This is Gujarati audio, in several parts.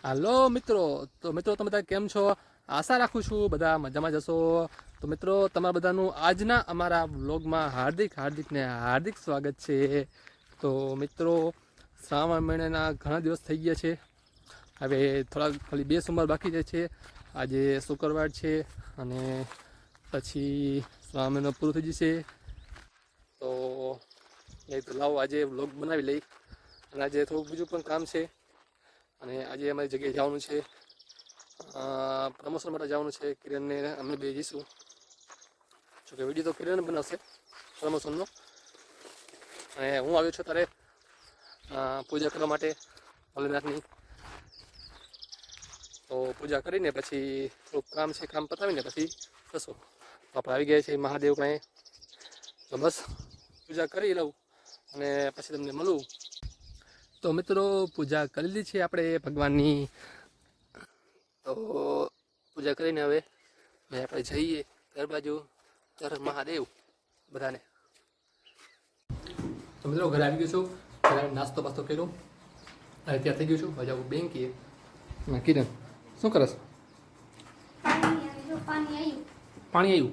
હાલો મિત્રો, તો મિત્રો તમે બધા કેમ છો? આશા રાખું છું બધા મજામાં જશો. તો મિત્રો તમારા બધાનું આજના અમારા વ્લોગમાં હાર્દિક સ્વાગત છે. તો મિત્રો શ્રાવણ મહિનાના ઘણા દિવસ થઈ ગયા છે. હવે થોડા ખાલી 2 સોમવાર બાકી જાય છે. આજે શુક્રવાર છે અને પછી શ્રાવણ મહિનો પૂરો થઈ જશે. તો લાવો આજે વ્લોગ બનાવી લઈ. અને આજે થોડુંક બીજું પણ કામ છે. અને આજે અમારી જગ્યાએ જવાનું છે, પ્રમોશન માટે જવાનું છે. કિરણને અમે બે જઈશું. જોકે વિડીયો તો કિરણ બનાવશે પ્રમોશનનો. અને હું આવ્યો છું ત્યારે પૂજા કરવા માટે ભોલેનાથની. તો પૂજા કરીને પછી થોડુંક કામ છે, કામ પતાવીને પછી જશું. તો આપણે આવી ગયા છીએ મહાદેવ પાસે. તો બસ પૂજા કરી લઉં અને પછી તમને મળું. તો મિત્રો પૂજા કરી લીધી છે આપણે ભગવાનની. તો પૂજા કરીને હવે આપણે જઈએ ઘર બાજુ. હર મહાદેવ બધાને. તો મિત્રો ઘરે આવી ગયો છું. ઘરે નાસ્તો બાસ્તો કર્યો અને ત્યાં થઈ ગયું છું. હવે જાઉં બેંકીએ. કિરણ શું કરસ? પાણી આવ્યું.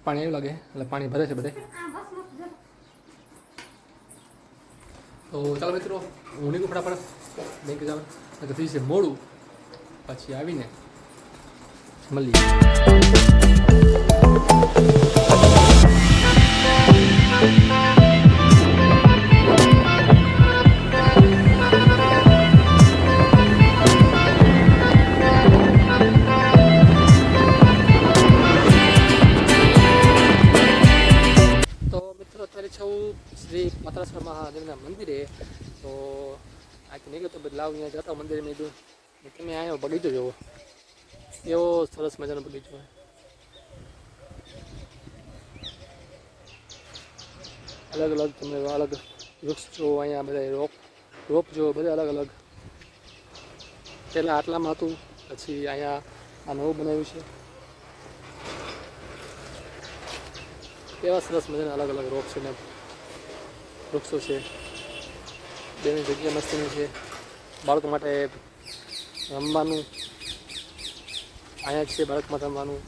પાણી આવ્યું લાગે એટલે પાણી ભરે છે બધે. તો ચાલો મિત્રો હું નીકળું ફટાફટ બેંકે જવાનું. તો થઈ જશે મોડું, પછી આવીને મળીએ. શ્રી પાત્રાસર મહાદેવના મંદિરે. તો આથી નીકળ્યો તો બદલાવ અહીંયા જતા મંદિરે. મેં કીધું તમે આવ્યો બગીચો જોવો, એવો સરસ મજાનો બગીચો હોય. અલગ અલગ તમે અલગ વૃક્ષ જો, અહીંયા બધા રોપ જો, બધા અલગ અલગ. પહેલાં આટલામાં હતું, પછી અહીંયા આ નવું બનાવ્યું છે. એવા સરસ મજાના અલગ અલગ રોપ છે ને વૃક્ષો છે. બેની જગ્યા મસ્તીની છે. બાળકો માટે રમવાનું અહીંયા છે, બાળક માટે રમવાનું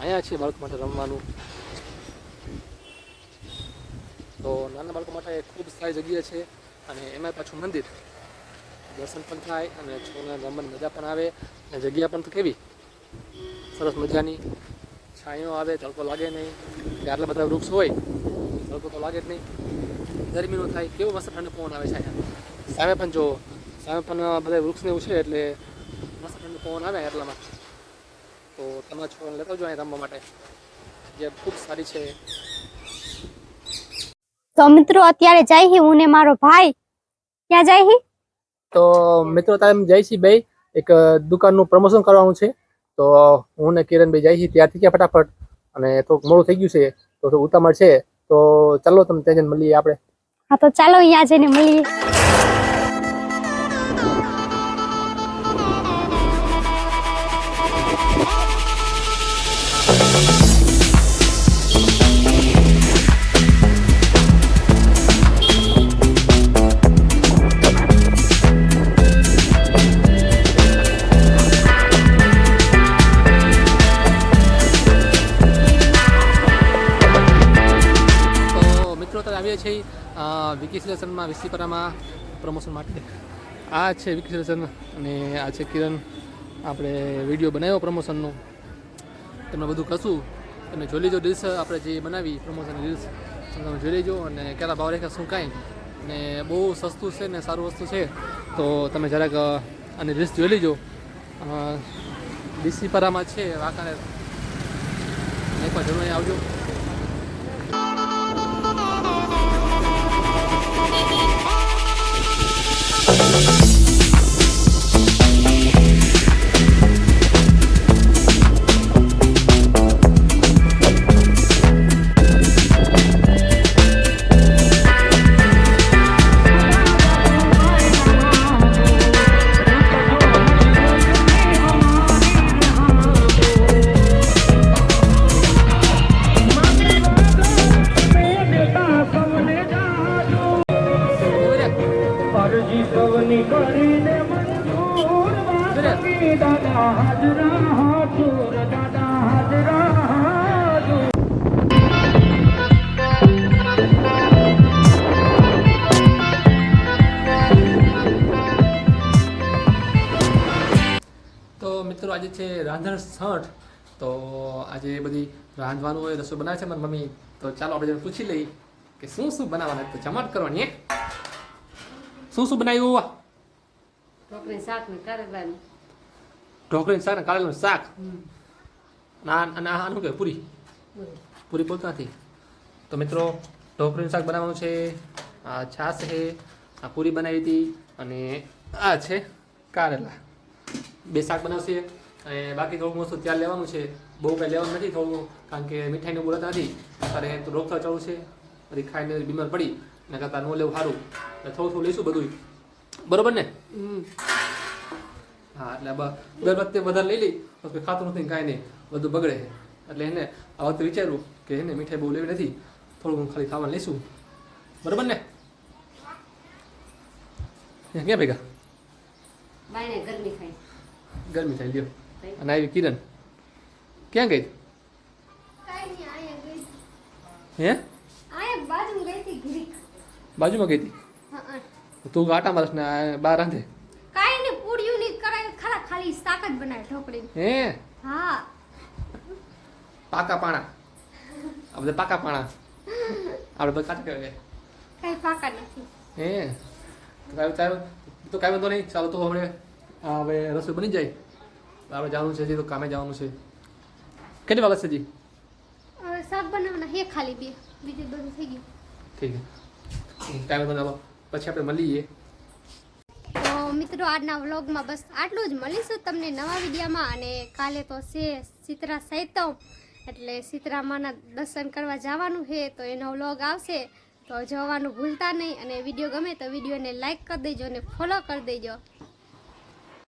અહીંયા છે, બાળકો માટે રમવાનું. તો નાના બાળકો માટે ખૂબ સારી જગ્યા છે. અને એમાં પાછું મંદિર, દર્શન પણ થાય અને છોકરાને રમવાની મજા પણ આવે. અને જગ્યા પણ તો કેવી સરસ મજાની. છાંયો આવે, તડકો લાગે નહીં. આટલા બધા વૃક્ષ હોય, તડકો તો લાગે જ નહીં. ગરમીનું થાય, કેવો મસ્ત ઠંડો પવન આવે છે અહીંયા. સામે પણ જો, સામે પણ બધા વૃક્ષને એવું છે એટલે મસ્ત ઠંડો પવન આવે એટલામાં. તો તમારા છોકરાને લેતા આવજો અહીંયા રમવા માટે, જે ખૂબ સારી છે. તો મિત્રો અત્યારે જાય હું ને મારો ભાઈ. ક્યાં જાય? તો મિત્રો તારે જાય છે બે એક દુકાનનું પ્રમોશન કરવાનું છે. તો હું ને કિરણ ભાઈ જાય છે. ત્યારથી ગયા ફટાફટ, અને થોડુંક મોડું થઈ ગયું છે તો થોડું ઉતામળ છે. તો ચાલો તમે ત્યાં જઈને મળીએ આપણે. હા તો ચાલો અહીંયા જઈને મળીએ. વિકિસલેશનમાં વિસીપરામાં પ્રમોશન માટે. આ છે વિકિસલેશન અને આ છે કિરણ. આપણે વિડીયો બનાવ્યો પ્રમોશનનો, તમને બધું કશું તમે જોઈ લેજો. રીલ્સ આપણે જે બનાવી પ્રમોશનની રીલ્સ તમે જોઈ લેજો. અને કેટલા ભાવ રેખા શું કાંઈ, અને બહુ સસ્તું છે ને સારું વસ્તુ છે. તો તમે જરાક આની રીલ્સ જોઈ લેજો. વિસીપરામાં છે વાંકાનેર. એકવાર જરૂર અહીં આવજો. જીતવની કરીને મંજૂર વાસકી દાદા હાજરા હાજુર દાદા હાજરા હાજુર તો મિત્રો આજે છે રાંધણ છઠ. તો આજે બધી રાંધવાનું હોય, રસોઈ બનાવે છે મારી મમ્મી. તો ચાલો આપણે જઈને પૂછી લઈએ કે શું શું બનાવવાના. તો જમાટ કરવાની હે. શું શું બનાવ્યું? ઢોકળી શાક ને કારેલાનું. ઢોકળીનું શાક ને કારેલાનું શાક. અને આનું કે પૂરી પૂરી બોલતા નથી. તો મિત્રો ઢોકળીનું શાક બનાવવાનું છે. આ છાશ છે, આ પૂરી બનાવી હતી, અને આ છે કારેલા. બે શાક બનાવશે. અને બાકી થોડુંક મોસ્ટ ત્યાર લેવાનું છે. બહુ કંઈ લેવાનું નથી થોડું, કારણ કે મીઠાઈનું બોલતા નથી. અરે તો રોગચાળ ચાલુ છે, પછી ખાઈને બીમાર પડી એના કરતાં ન લેવું સારું. એટલે થોડું થોડું લઈશું બધું, બરોબર ને? હા, એટલે દર વખતે વધારે લઈ લઈ તો કોઈ ખાતું નથી, કાંઈ નહીં, બધું બગડે છે. એટલે એને આ વખતે વિચાર્યું કે એને મીઠાઈ બહુ લેવી નથી, થોડું ખાલી ખાવાનું લઈશું, બરોબર ને? ક્યાં ભેગા બાયને ગરમી ખાય. ગરમી થાય લ્યો. અને આવી કિરણ ક્યાં ગઈ? હે બાજુમાં ગઈ હતી? તું આટા મારસ ને બહાર રાંધે? કાઈ ને પૂરીયું ની કરાય ખરા, ખાલી શાક જ બનાવે ઢોકળી. હે હા, પાકા પાણા. આ બધા પાકા પાણા. આપણે બધા કાચા કહેવાય. કઈ પાકા નથી. હે તો કાંઈ વાંધો નહીં. ચાલો તો હવે હવે રસોઈ બની જાય. આપણે જવાનું છે હજી, તો કામે જવાનું છે. કેટલી વાગે છે હજી? હવે શાક બનાવવાના હે ખાલી બે, બીજું બધું થઈ ગયું. ઠીક છે, કાંઈ વાંધો નહીં. પછી આપણે મળીએ. તો મિત્રો આજના વ્લોગમાં બસ આટલું જ. મળીશું તમને નવા વિડીયોમાં. અને કાલે તો છે શીતળા સાતમ, એટલે શીતળામાના દર્શન કરવા જવાનું છે. તો એનો વ્લોગ આવશે, તો જોવાનું ભૂલતા નહીં. અને વિડીયો ગમે તો વિડીયોને લાઈક કરી દેજો અને ફોલો કરી દેજો.